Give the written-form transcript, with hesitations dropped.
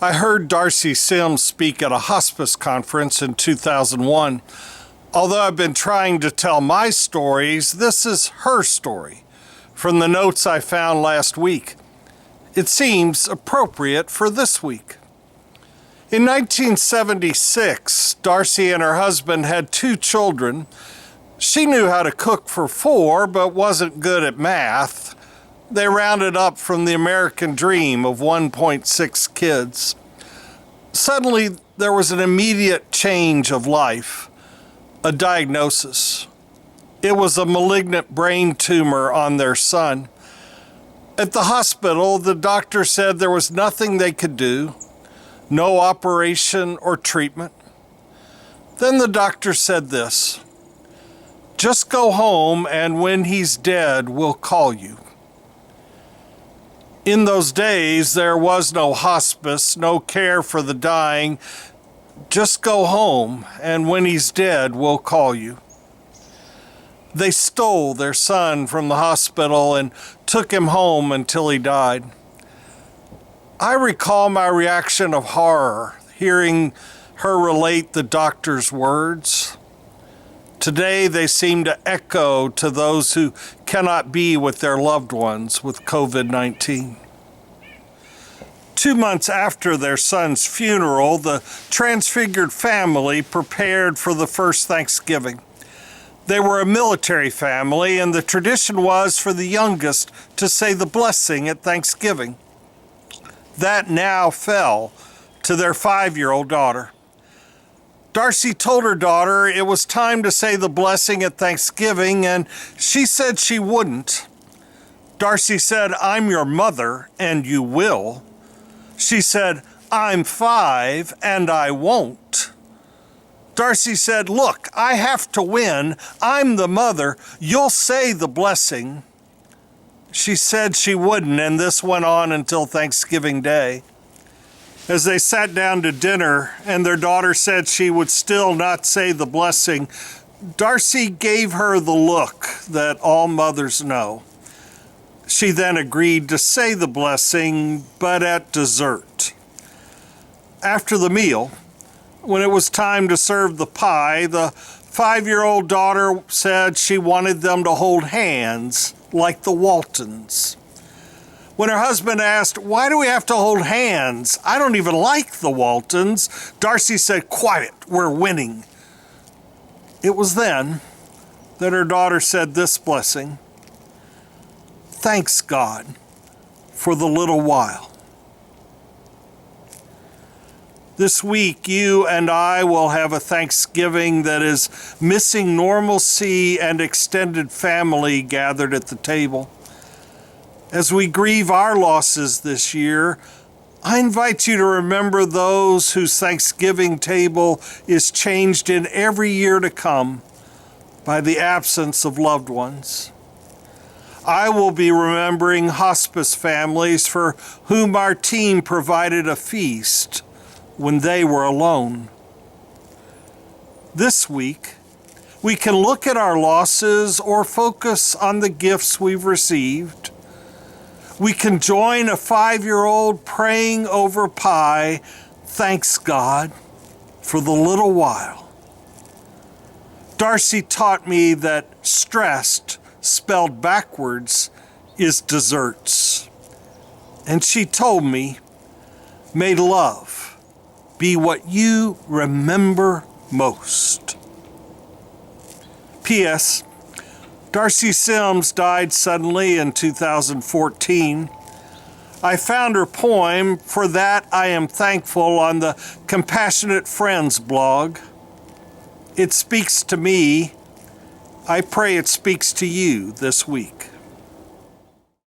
I heard Darcy Sims speak at a hospice conference in 2001. Although I've been trying to tell my stories, this is her story from the notes I found last week. It seems appropriate for this week. In 1976, Darcy and her husband had 2 children. She knew how to cook for 4, but wasn't good at math. They rounded up from the American dream of 1.6 kids. Suddenly, there was an immediate change of life, a diagnosis. It was a malignant brain tumor on their son. At the hospital, the doctor said there was nothing they could do, no operation or treatment. Then the doctor said this, "Just go home, and when he's dead, we'll call you." In those days, there was no hospice, no care for the dying. Just go home, and when he's dead, we'll call you. They stole their son from the hospital and took him home until he died. I recall my reaction of horror, hearing her relate the doctor's words. Today, they seem to echo to those who cannot be with their loved ones with COVID-19. 2 months after their son's funeral, the transfigured family prepared for the first Thanksgiving. They were a military family, and the tradition was for the youngest to say the blessing at Thanksgiving. That now fell to their 5-year-old daughter. Darcy told her daughter it was time to say the blessing at Thanksgiving, and she said she wouldn't. Darcy said, "I'm your mother, and you will." She said, "I'm 5, and I won't." Darcy said, "Look, I have to win. I'm the mother. You'll say the blessing." She said she wouldn't, and this went on until Thanksgiving Day. As they sat down to dinner and their daughter said she would still not say the blessing, Darcy gave her the look that all mothers know. She then agreed to say the blessing, but at dessert. After the meal, when it was time to serve the pie, the 5-year-old daughter said she wanted them to hold hands like the Waltons. When her husband asked, "Why do we have to hold hands? I don't even like the Waltons," Darcy said, "Quiet, we're winning." It was then that her daughter said this blessing, "Thanks, God, for the little while." This week, you and I will have a Thanksgiving that is missing normalcy and extended family gathered at the table. As we grieve our losses this year, I invite you to remember those whose Thanksgiving table is changed in every year to come by the absence of loved ones. I will be remembering hospice families for whom our team provided a feast when they were alone. This week, we can look at our losses or focus on the gifts we've received. We can join a 5-year-old praying over pie, "Thanks, God, for the little while." Darcy taught me that stressed, spelled backwards, is desserts. And she told me, may love be what you remember most. P.S. Darcy Sims died suddenly in 2014. I found her poem, "For That I Am Thankful," on the Compassionate Friends blog. It speaks to me. I pray it speaks to you this week.